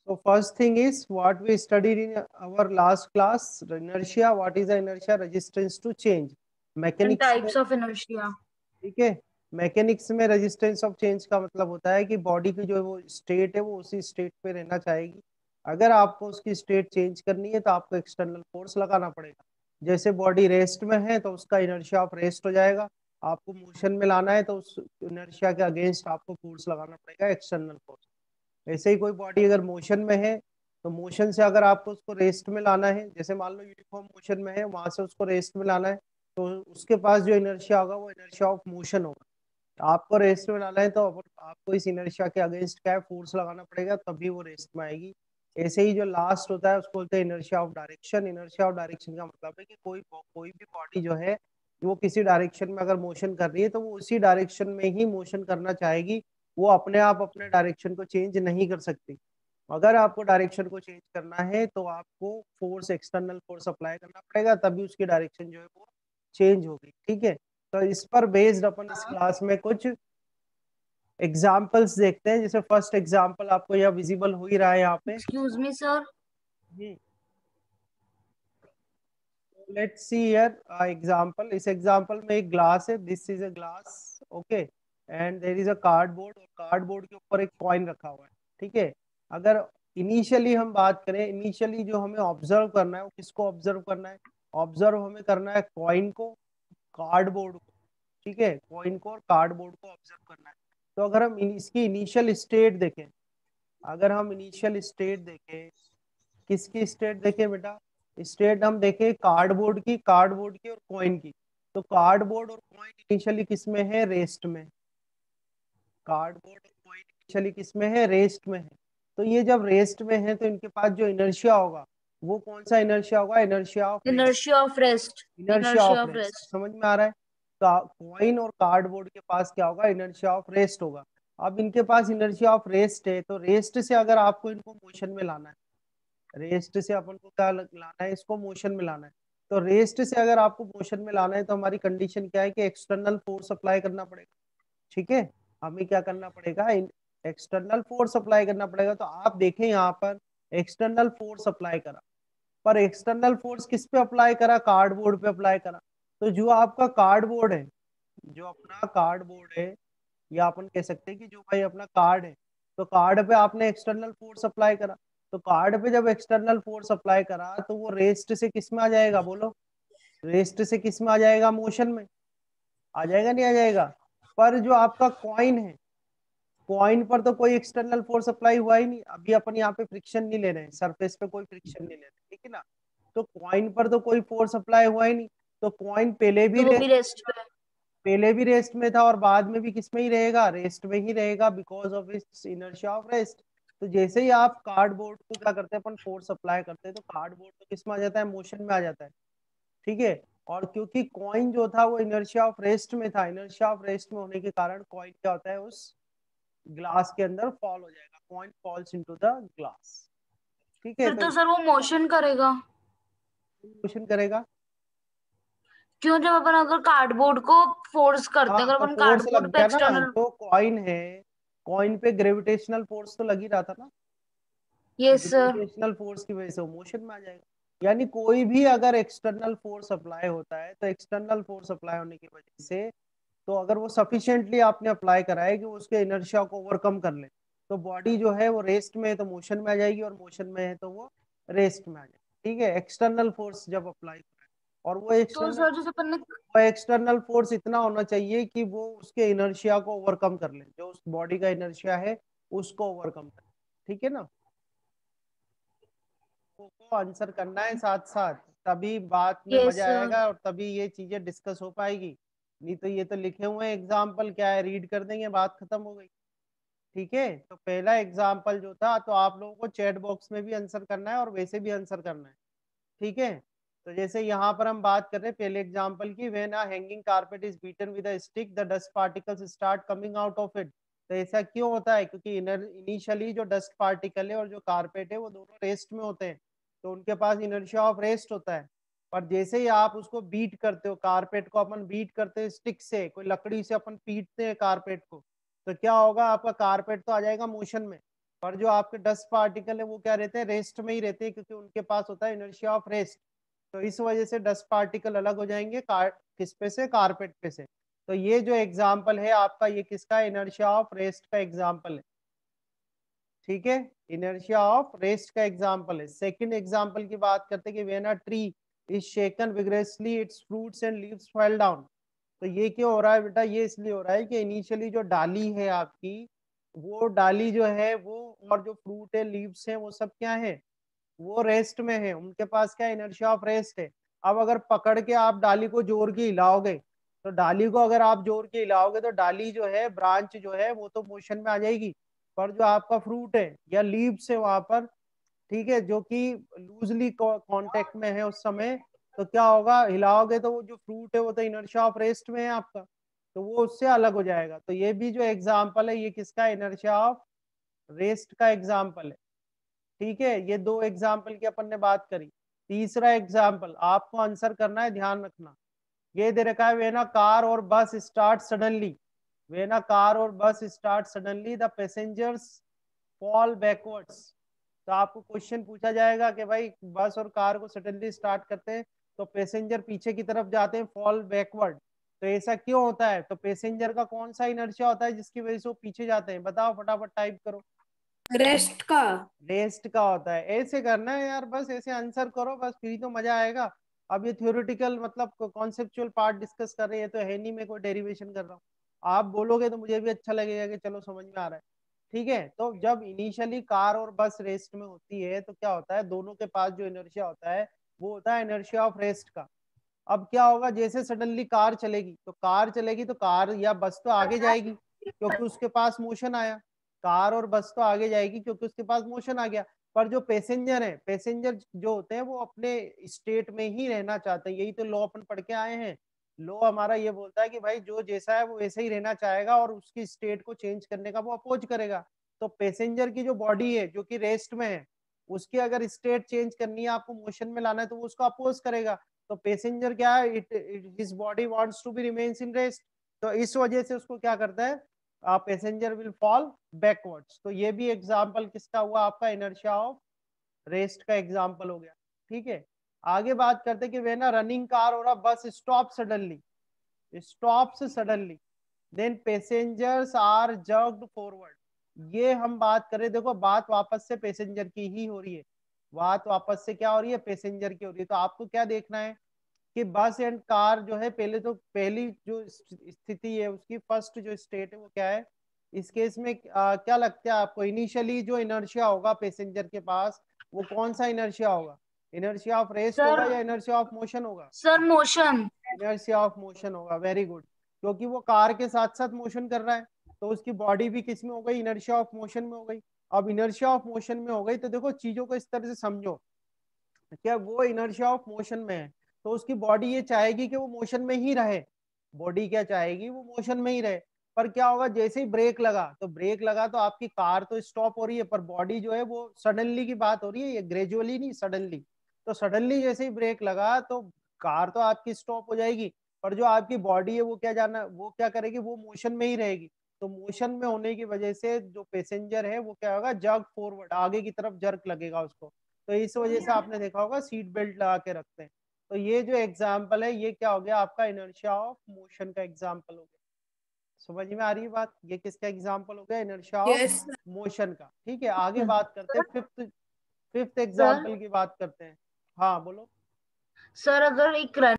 So first thing is what we studied in our last class, inertia. What is the inertia? Resistance to change. And mechanics में, types of inertia. ठीक है, mechanics में resistance of change का मतलब होता है कि body की जो वो स्टेट है वो उसी स्टेट पे रहना चाहेगी। अगर आपको उसकी स्टेट चेंज करनी है तो आपको एक्सटर्नल फोर्स लगाना पड़ेगा। जैसे बॉडी रेस्ट में है तो उसका इनर्शिया ऑफ रेस्ट हो जाएगा। आपको मोशन में लाना है तो उस इनर्शिया के अगेंस्ट आपको फोर्स लगाना पड़ेगा, एक्सटर्नल फोर्स। ऐसे ही कोई बॉडी अगर मोशन में है तो मोशन से अगर आपको उसको रेस्ट में लाना है, जैसे मान लो यूनिफॉर्म मोशन में है, वहां से उसको रेस्ट में लाना है, तो उसके पास जो इनर्शिया होगा वो इनर्शिया ऑफ मोशन होगा। तो आपको रेस्ट में लाना है तो आपको इस इनर्शिया के अगेंस्ट क्या है, फोर्स लगाना पड़ेगा, तभी वो रेस्ट में आएगी। ऐसे ही जो लास्ट होता है उसको बोलते हैं inertia of direction. Inertia of direction का मतलब है कि कोई भी बॉडी जो है वो किसी डायरेक्शन में अगर मोशन कर रही है तो वो उसी डायरेक्शन में ही मोशन करना चाहेगी। वो अपने आप अपने डायरेक्शन को चेंज नहीं कर सकती। अगर आपको डायरेक्शन को चेंज करना है तो आपको फोर्स, एक्सटर्नल फोर्स अप्लाई करना पड़ेगा, तभी उसकी डायरेक्शन जो है वो चेंज होगी। ठीक है, तो इस पर बेस्ड अपन इस क्लास में कुछ एग्जाम्पल्स देखते हैं। जैसे फर्स्ट एग्जाम्पल आपको यह विजिबल हो ही रहा है यहाँ पे। Excuse me, sir. Let's see here example. इस एग्जांपल में एक ग्लास है, this is a glass, okay, and there is a cardboard, और कार्डबोर्ड के ऊपर एक कॉइन रखा हुआ है। ठीक है, अगर इनिशियली हम बात करें, इनिशियली जो हमें ऑब्जर्व करना है वो किसको ऑब्जर्व करना है? ऑब्जर्व हमें करना है कॉइन को, कार्डबोर्ड को। ठीक है, कॉइन को और कार्डबोर्ड को ऑब्जर्व करना है। तो अगर हम इसकी इनिशियल स्टेट देखें, अगर हम इनिशियल स्टेट देखें, किसकी स्टेट देखें बेटा? स्टेट हम देखें कार्डबोर्ड की, कार्डबोर्ड की और कॉइन की। तो कार्डबोर्ड और कॉइन इनिशियली किस में है? रेस्ट में। कार्डबोर्ड और कॉइन इनिशियली किस में है? रेस्ट में है। तो ये जब रेस्ट में है तो इनके पास जो इनर्शिया होगा वो कौन सा इनर्शिया होगा? Inertia of rest. Inertia of rest. Inertia Inertia of of rest rest. समझ में आ रहा है? तो कॉइन और कार्डबोर्ड के पास क्या होगा? इनर्शिया ऑफ रेस्ट होगा। अब इनके पास इनर्शिया ऑफ रेस्ट है, तो रेस्ट से अगर आपको इनको मोशन में लाना है, रेस्ट से अपन को क्या लाना है? इसको मोशन में लाना है। तो रेस्ट से अगर आपको मोशन में लाना है तो हमारी कंडीशन क्या है कि एक्सटर्नल फोर्स अप्लाई करना पड़ेगा। ठीक है, हमें क्या करना पड़ेगा? एक्सटर्नल फोर्स अप्लाई करना पड़ेगा। तो आप देखें यहाँ पर एक्सटर्नल फोर्स अप्लाई करा, पर एक्सटर्नल फोर्स किस पे अप्लाई करा? कार्डबोर्ड पे अप्लाई करा। तो जो आपका कार्डबोर्ड है, जो अपना कार्डबोर्ड है, या अपन कह सकते हैं कि जो भाई अपना कार्ड है, तो कार्ड पे आपने एक्सटर्नल फोर्स अप्लाई करा। तो कार्ड पे जब एक्सटर्नल फोर्स अप्लाई करा तो वो रेस्ट से किस में आ जाएगा? बोलो, रेस्ट से किस में आ जाएगा? मोशन में आ जाएगा, नहीं आ जाएगा? पर जो आपका कॉइन है, कॉइन पर तो कोई एक्सटर्नल फोर्स अप्लाई हुआ ही नहीं। अभी अपन यहाँ पे फ्रिक्शन नहीं ले रहे हैं, सरफेस पे कोई फ्रिक्शन नहीं ले रहे, ठीक है ना? तो कॉइन पर तो कोई फोर्स अप्लाई हुआ ही नहीं। तो कॉइन पहले भी तो वो भी रेस्ट, रेस्ट पे. पहले भी रेस्ट में था और बाद में भी किस में ही रहेगा? रेस्ट में ही रहेगा, because of its inertia of rest. तो जैसे ही आप कार्डबोर्ड को क्या करते हैं, अपन फोर्स अप्लाई करते हैं, तो कार्डबोर्ड तो किस में आ जाता है? मोशन में आ जाता है। ठीक है, और क्योंकि कॉइन जो था वो इनर्शिया ऑफ रेस्ट में था, इनर्शिया ऑफ रेस्ट में होने के कारण कॉइन क्या होता है? उस ग्लास के अंदर फॉल हो जाएगा, coin falls into the glass. ठीक है, फिर तो तो सर वो मोशन करेगा. मोशन करेगा। क्यों? जब अपन अगर कार्डबोर्ड को फोर्स करते हाँ, हैं, अगर तो अपन फोर्स लग कार्डबोर्ड पे गया ना, एक्सटर्नल. जो कॉइन है, कॉइन पे ग्रेविटेशनल फोर्स तो लग ही रहा था ना। Yes sir. ग्रेविटेशनल फोर्स की वजह से वो मोशन में आ जाएगा। यानी कोई भी अगर एक्सटर्नल फोर्स अप्लाई होता है तो एक्सटर्नल फोर्स अप्लाई होने की वजह से, तो अगर वो सफिशिएंटली आपने अप्लाई करा है कि वो उसके इनर्शिया को ओवरकम कर ले, तो बॉडी जो है वो रेस्ट में है तो मोशन में आ जाएगी, और मोशन में है तो वो रेस्ट में आ जाएगी। ठीक है, एक्सटर्नल फोर्स जब अप्लाई करा है, और तो सर जैसे अपन ने. वो एक्सटर्नल फोर्स इतना होना चाहिए कि वो उसके इनर्शिया को ओवरकम कर ले, जो उस बॉडी का इनर्शिया है उसको ओवरकम कर। ठीक है ना? को आंसर करना है साथ साथ, तभी बात में यस मजा सर. आएगा और तभी ये चीजें डिस्कस हो पाएगी। नहीं तो ये तो लिखे हुए एग्जाम्पल, क्या है, रीड कर देंगे, बात खत्म हो गई। ठीक है, तो पहला एग्जाम्पल जो था, तो आप लोगों को चैट बॉक्स में भी आंसर करना है और वैसे भी आंसर करना है। ठीक है, तो जैसे यहाँ पर हम बात कर रहे हैं पहले एग्जाम्पल की, when a hanging carpet is beaten with a stick the dust particles start coming out of it. तो ऐसा क्यों होता है? क्योंकि इनिशियली जो डस्ट पार्टिकल है और जो कारपेट है वो दोनों रेस्ट में होते हैं, तो उनके पास इनर्शिया ऑफ रेस्ट होता है। पर जैसे ही आप उसको बीट करते हो, कारपेट को अपन बीट करते हैं स्टिक से, कोई लकड़ी से अपन पीटते हैं कारपेट को, तो क्या होगा? आपका कारपेट तो आ जाएगा मोशन में। पर जो आपके डस्ट पार्टिकल है वो क्या रहते हैं, रेस्ट में ही रहते हैं, क्योंकि उनके पास होता है इनर्शिया ऑफ रेस्ट। तो इस वजह से डस्ट पार्टिकल अलग हो जाएंगे किस पे से, कारपेट पे से। तो ये जो एग्जाम्पल है आपका, ये किसका, इनर्शिया ऑफ रेस्ट का एग्जाम्पल है। ठीक है, इनर्शिया ऑफ रेस्ट का एग्जाम्पल है। सेकंड एग्जाम्पल की बात करते हैं कि when a tree is shaken विग्रेसली its fruits and leaves fell down. तो ये क्यों हो रहा है बेटा, ये इसलिए हो रहा है कि इनिशियली जो डाली है आपकी, वो डाली जो है वो, और जो फ्रूट है, लीव्स है, वो सब क्या है, वो रेस्ट में है, उनके पास क्या इनर्शिया ऑफ रेस्ट है। अब अगर पकड़ के आप डाली को जोर के हिलाओगे, तो डाली को अगर आप जोर के हिलाओगे तो डाली जो है, ब्रांच जो है, वो तो मोशन में आ जाएगी। पर जो आपका फ्रूट है या लीव्स है वहां पर, ठीक है, जो कि लूजली कांटेक्ट में है उस समय, तो क्या होगा, हिलाओगे तो वो जो फ्रूट है वो तो इनर्शिया ऑफ रेस्ट में है आपका, तो वो उससे अलग हो जाएगा। तो ये भी जो एग्जाम्पल है, ये किसका, इनर्शिया ऑफ रेस्ट का एग्जाम्पल है। ठीक है, ये दो एग्जाम्पल की अपन ने बात करी। तीसरा एग्जाम्पल आपको आंसर करना है, ध्यान रखना। ये दे रखा है, व्हेन अ कार और बस start suddenly, when a car और बस start suddenly the passengers fall backwards. तो आपको क्वेश्चन पूछा जाएगा कि भाई बस और कार को सडनली स्टार्ट करते हैं तो पैसेंजर पीछे की तरफ जाते हैं, फॉल बैकवर्ड। तो ऐसा क्यों होता है, तो पैसेंजर का कौन सा इनर्शिया होता है जिसकी वजह से वो पीछे जाते हैं, बताओ फटाफट टाइप करो। रेस्ट का। रेस्ट का होता है। ऐसे करना है यार, बस ऐसे आंसर करो, बस फिर तो मजा आएगा। अब ये थ्योरेटिकल मतलब कॉन्सेप्चुअल पार्ट डिस्कस कर रहे हैं, तो है नहीं मैं कोई डेरिवेशन कर रहा हूँ। आप बोलोगे तो मुझे भी अच्छा लगेगा कि चलो समझ में आ रहा है। ठीक है, तो जब इनिशियली कार और बस रेस्ट में होती है तो क्या होता है, दोनों के पास जो इनर्शिया होता है वो होता है इनर्शिया ऑफ रेस्ट का। अब क्या होगा, जैसे सडनली कार चलेगी, तो कार चलेगी तो कार या बस तो आगे जाएगी क्योंकि उसके पास मोशन आया। कार और बस तो आगे जाएगी क्योंकि उसके पास मोशन आ गया। पर जो पैसेंजर है, पैसेंजर जो होते हैं वो अपने स्टेट में ही रहना चाहते हैं, यही तो लॉ अपन पढ़ के आए हैं। लॉ हमारा ये बोलता है कि भाई जो जैसा है वो वैसे ही रहना चाहेगा और उसकी स्टेट को चेंज करने का वो अपोज करेगा। तो पैसेंजर की जो बॉडी है जो कि रेस्ट में है, उसकी अगर स्टेट चेंज करनी है, आपको मोशन में लाना है, तो वो उसको अपोज करेगा। तो पैसेंजर क्या है, it his body wants to be remains in rest. तो इस वजह से उसको क्या करता है, पैसेंजर विल फॉल बैकवर्ड्स। तो ये भी एग्जांपल किसका हुआ, आपका इनर्शिया ऑफ रेस्ट का एग्जांपल हो गया। ठीक है, आगे बात करते हैं कि व्हेन अ रनिंग कार और a bus stop suddenly, stops suddenly, then passengers are jerked forward. ये हम बात करें, देखो बात वापस से पैसेंजर की ही हो रही है, बात वापस से क्या हो रही है, पैसेंजर की हो रही है। तो आपको क्या देखना है कि बस एंड कार जो है, पहले तो पहली जो स्थिति है उसकी फर्स्ट जो स्टेट है वो क्या है, इस केस में क्या लगता है आपको, इनिशियली जो इनर्शिया होगा पैसेंजर के पास, वो कौन सा इनर्शिया होगा, इनर्शिया ऑफ रेस्ट सर होगा या इनर्शिया ऑफ मोशन होगा, sir motion. Inertia of motion होगा। वेरी गुड, क्योंकि वो कार के साथ साथ मोशन कर रहा है, तो उसकी बॉडी भी किस में हो गई, इनर्शिया ऑफ मोशन में हो गई। अब इनर्शिया ऑफ मोशन में हो गई तो देखो चीजों को इस तरह से समझो, क्या वो इनर्शिया ऑफ मोशन में है, तो उसकी बॉडी ये चाहेगी कि वो मोशन में ही रहे, बॉडी क्या चाहेगी, वो मोशन में ही रहे। पर क्या होगा, जैसे ही ब्रेक लगा, तो ब्रेक लगा तो आपकी कार तो स्टॉप हो रही है, पर बॉडी जो है वो सडनली की बात हो रही है, ये ग्रेजुअली नहीं, सडनली। तो सडनली जैसे ही ब्रेक लगा तो कार तो आपकी स्टॉप हो जाएगी, पर जो आपकी बॉडी है वो क्या जाना, वो क्या करेगी, वो मोशन में ही रहेगी। तो मोशन में होने की वजह से जो पैसेंजर है वो क्या होगा, जर्क फॉरवर्ड, आगे की तरफ जर्क लगेगा उसको। तो इस वजह से आपने देखा होगा सीट बेल्ट लगा के रखते हैं। तो ये जो एग्जाम्पल है ये क्या हो गया, आपका इनर्शिया ऑफ मोशन का एग्जाम्पल हो गया। समझ में आ रही है बात, ये किसका एग्जाम्पल हो गया, इनर्शिया ऑफ यस मोशन का। ठीक है, आगे बात करते हैं, फिफ्थ फिफ्थ सर। एग्जाम्पल की बात करते हैं। हाँ बोलो। सर अगर एक रन।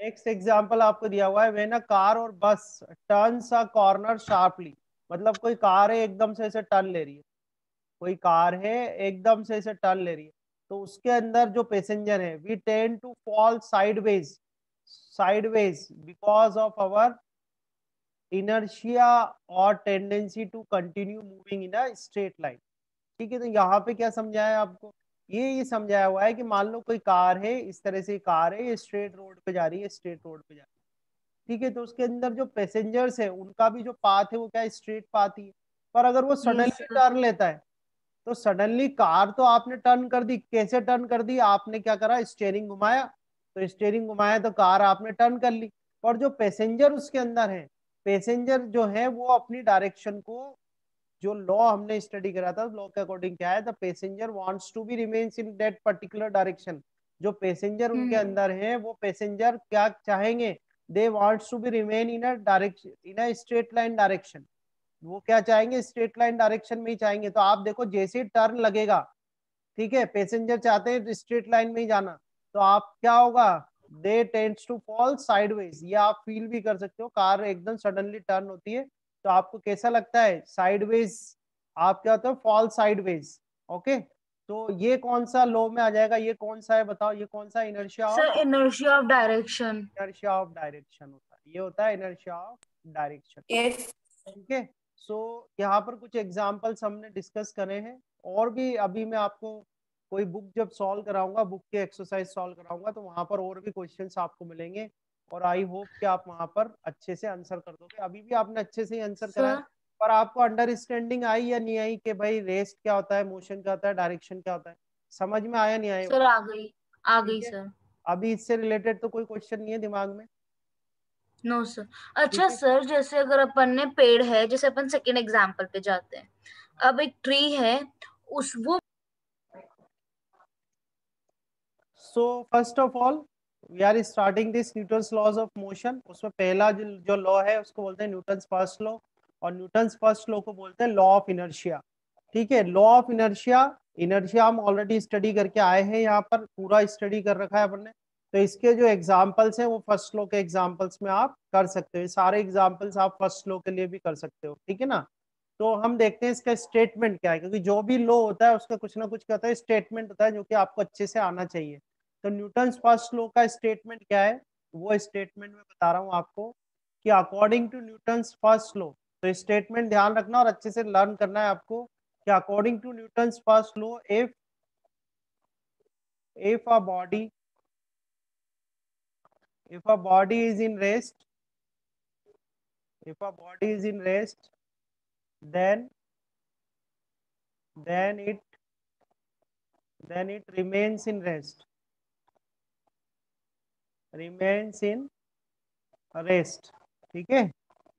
नेक्स्ट एग्जाम्पल आपको दिया हुआ है, व्हेन अ कार और बस टर्न्स अ कॉर्नर शार्पली। मतलब कोई कार है एकदम से ऐसे टर्न ले रही है, कोई कार है एकदम से ऐसे टर्न ले रही है, तो उसके अंदर जो पैसेंजर है, we tend to fall sideways, sideways because of our inertia और tendency to continue moving in a straight line. ठीक है, तो यहाँ पे क्या समझाया है आपको, ये समझाया हुआ है कि मान लो कोई कार है, इस तरह से कार है, ये स्ट्रेट रोड पे जा रही है, स्ट्रेट रोड पे जा रही है। ठीक है, तो उसके अंदर जो पैसेंजर्स है उनका भी जो पाथ है वो क्या स्ट्रेट पाथ ही है। पर अगर वो यस सडनली सर। टर्न लेता है, तो सडनली कार तो आपने टर्न कर दी, कैसे टर्न कर दी, आपने क्या करा, स्टेयरिंग घुमाया, तो स्टेयरिंग घुमाया तो कार आपने टर्न कर ली। और जो पैसेंजर उसके अंदर है, पैसेंजर जो है वो अपनी डायरेक्शन को जो लॉ हमने स्टडी करा था, लॉ के अकॉर्डिंग क्या है, the passenger wants to be remains in that particular direction. जो पैसेंजर उनके अंदर है, वो पैसेंजर क्या चाहेंगे, they wants to be remain in a direction, in a straight line direction. वो क्या चाहेंगे, स्ट्रेट लाइन डायरेक्शन में ही चाहेंगे। तो आप देखो जैसे ही टर्न लगेगा, ठीक है, पैसेंजर चाहते हैं स्ट्रेट लाइन में ही जाना, तो आप क्या होगा, दे टेंड्स टू फॉल साइडवेज। ये आप फील भी कर सकते हो, कार एकदम सडनली टर्न होती है तो आपको कैसा लगता है, साइडवेज, आप क्या होता है, फॉल साइडवेज। ओके, तो ये कौन सा लॉ में आ जाएगा, ये कौन सा है बताओ, ये कौन सा, inertia of, sir inertia of direction. Inertia of direction होता है, ये होता है इनर्शिया ऑफ डायरेक्शन। यस। ठीक है, सो यहाँ पर कुछ एग्जांपल्स हमने डिस्कस करे हैं, और भी अभी मैं आपको कोई बुक जब सॉल्व कराऊंगा, बुक के एक्सरसाइज सॉल्व कराऊंगा, तो वहां पर और भी क्वेश्चंस आपको मिलेंगे, और आई होप कि आप वहां पर अच्छे से आंसर कर दोगे। अभी भी आपने अच्छे से ही आंसर करा है, सर पर आपको अंडरस्टैंडिंग आई या नहीं आई कि भाई रेस्ट क्या होता है, मोशन क्या होता है, डायरेक्शन क्या होता है, समझ में आया नहीं आया, सर बताओ। आ गई, आ ठीक गई है, सर। अभी इससे रिलेटेड तो कोई क्वेश्चन नहीं है दिमाग में। No sir. ठीक अच्छा है, सर, जैसे अगर अपन ने पेड़ है, जैसे अपन सेकेंड एग्जाम्पल पे जाते हैं, अब एक ट्री है, उस वो so first of all we are starting this Newton's laws of motion. उसमें पहला जो लॉ है उसको बोलते हैं न्यूटन्स फर्स्ट लॉ, और न्यूटन्स फर्स्ट लॉ को बोलते हैं लॉ ऑफ इनर्शिया। ठीक है, लॉ ऑफ इनर्शिया, इनर्शिया हम ऑलरेडी स्टडी करके आए हैं, यहाँ पर पूरा स्टडी कर रखा है अपन ने। तो इसके जो एग्जाम्पल्स हैं वो फर्स्ट लॉ के एग्जाम्पल्स में आप कर सकते हो, ये सारे एग्जाम्पल्स आप फर्स्ट लॉ के लिए भी कर सकते हो, ठीक है ना। तो हम देखते हैं इसका स्टेटमेंट क्या है, क्योंकि जो भी लॉ होता है उसका कुछ ना कुछ क्या होता है, स्टेटमेंट होता है, जो कि आपको अच्छे से आना चाहिए। तो न्यूटन्स फर्स्ट लॉ का स्टेटमेंट क्या है, वो स्टेटमेंट में बता रहा हूँ आपको, कि according to Newton's first law. तो स्टेटमेंट ध्यान रखना और अच्छे से लर्न करना है आपको, कि according to Newton's first law, if a body, if a body is in rest, if a body is in rest, then then it then it remains in rest, remains in rest। ठीक है,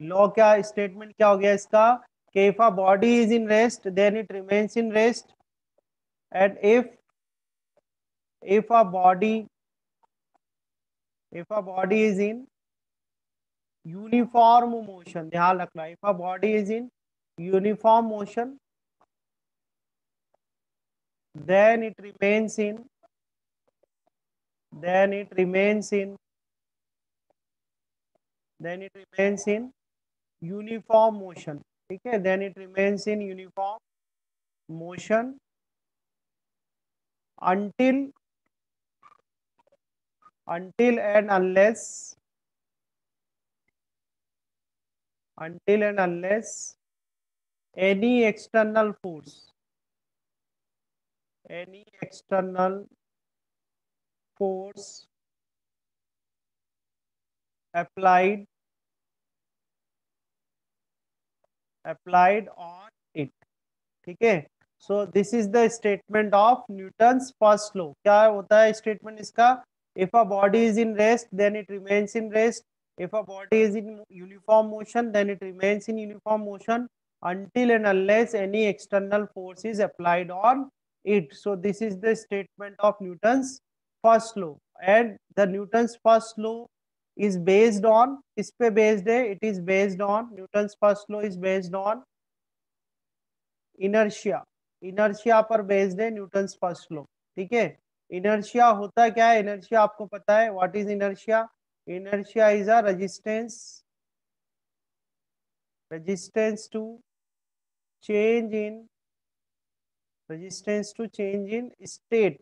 law क्या, statement क्या हो गया इसका, कि if a body is in rest then it remains in rest, and if a body, if a body is in uniform motion, ध्यान रखना, if a body is in uniform motion then it remains in, then it remains in, then it remains in uniform motion। ठीक है, then it remains in uniform motion until, until and unless, until and unless any external force, any external force applied, applied on it। ठीक है, so this is the statement of Newton's first law. क्या होता है statement इसका, if a body is in rest then it remains in rest, if a body is in uniform motion then it remains in uniform motion until and unless any external force is applied on it। So this is the statement of Newton's first law, and the Newton's first law is based on, इस पे based है, it is based on, Newton's first law is based on inertia, inertia पर based है Newton's first law. ठीक है, inertia होता क्या है, इनर्शिया आपको पता है, what is inertia, inertia is a resistance, resistance to change in, resistance to change in state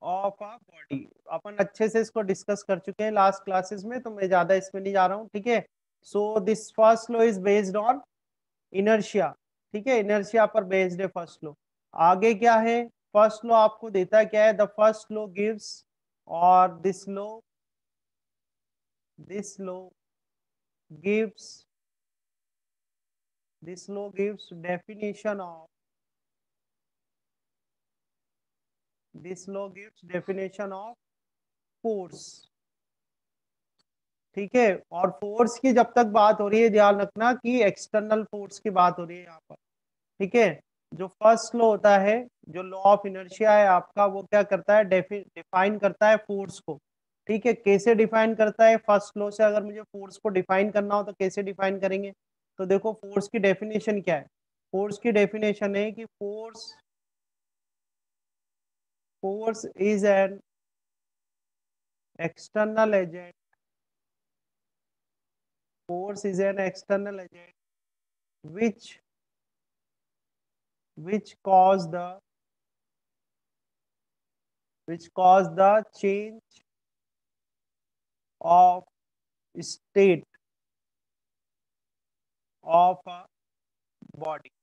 of a body. अपन अच्छे से इसको डिस्कस कर चुके हैं लास्ट क्लासेस में, तो मैं ज्यादा इसमें नहीं जा रहा हूँ। ठीक है, so this first law is based on inertia. ठीक है, इनर्शिया पर बेस्ड है फर्स्ट लॉ। आगे क्या है, फर्स्ट लॉ आपको देता क्या है, द फर्स्ट लॉ गिव्स, और this law gives, this law gives definition of, this law gives definition of force. ठीक है। और फोर्स की जब तक बात हो रही है, ध्यान रखना कि एक्सटर्नल फोर्स की बात हो रही है यहाँ पर। ठीक है। जो फर्स्ट लॉ होता है, जो लॉ ऑफ इनर्शिया है आपका, वो क्या करता है, डिफाइन करता है फोर्स को। ठीक है। कैसे डिफाइन करता है, फर्स्ट लॉ से अगर मुझे फोर्स को डिफाइन करना हो तो कैसे डिफाइन करेंगे। तो देखो फोर्स की डेफिनेशन क्या है। फोर्स की डेफिनेशन है कि force force is an external agent. force is an external agent which which cause the which cause the change of state of a body।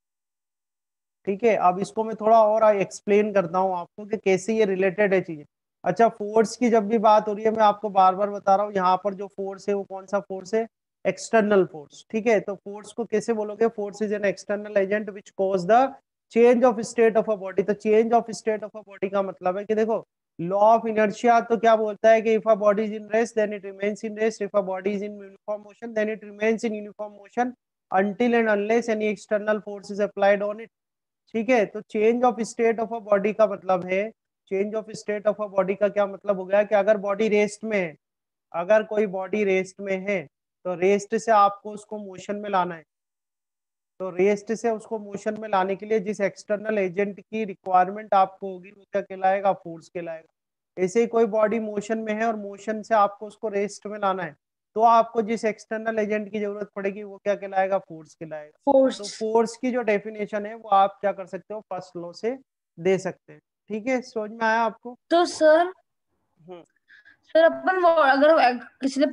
ठीक है। अब इसको मैं थोड़ा और एक्सप्लेन करता हूँ आपको कि कैसे ये रिलेटेड है चीजें। अच्छा, फोर्स की जब भी बात हो रही है, मैं आपको बार बार बता रहा हूँ, यहाँ पर जो फोर्स है वो कौन सा फोर्स है, एक्सटर्नल फोर्स। ठीक है। तो फोर्स को कैसे बोलोगे, force is an external agent which cause the change of state of a body. तो change of state of a body का मतलब है कि देखो, लॉ ऑफ इनर्शिया तो क्या बोलता है कि if a body is in rest then it remains in rest, if a body is in uniform motion then it remains in uniform motion until and unless any external force is applied on it। ठीक है। तो change of state of a body का मतलब है, change of state of a body का क्या मतलब हो गया कि अगर बॉडी रेस्ट में है, अगर कोई बॉडी रेस्ट में है, तो रेस्ट से आपको उसको मोशन में लाना है। तो रेस्ट से उसको मोशन में लाने के लिए जिस एक्सटर्नल एजेंट की रिक्वायरमेंट आपको होगी, वो क्या कहलाएगा, फोर्स कहलाएगा। ऐसे ही कोई बॉडी मोशन में है और मोशन से आपको उसको रेस्ट में लाना है, तो आपको जिस एक्सटर्नल एजेंट की जरूरत पड़ेगी वो क्या कहलाएगा, फोर्स कहलाएगा। तो फोर्स। फोर्स की जो डेफिनेशन है वो आप क्या कर सकते हो, फर्स्ट लॉ से दे सकते हैं। ठीक है, समझ में आया आपको। तो सर, हम्म। सर अपन वो अगर किसी ने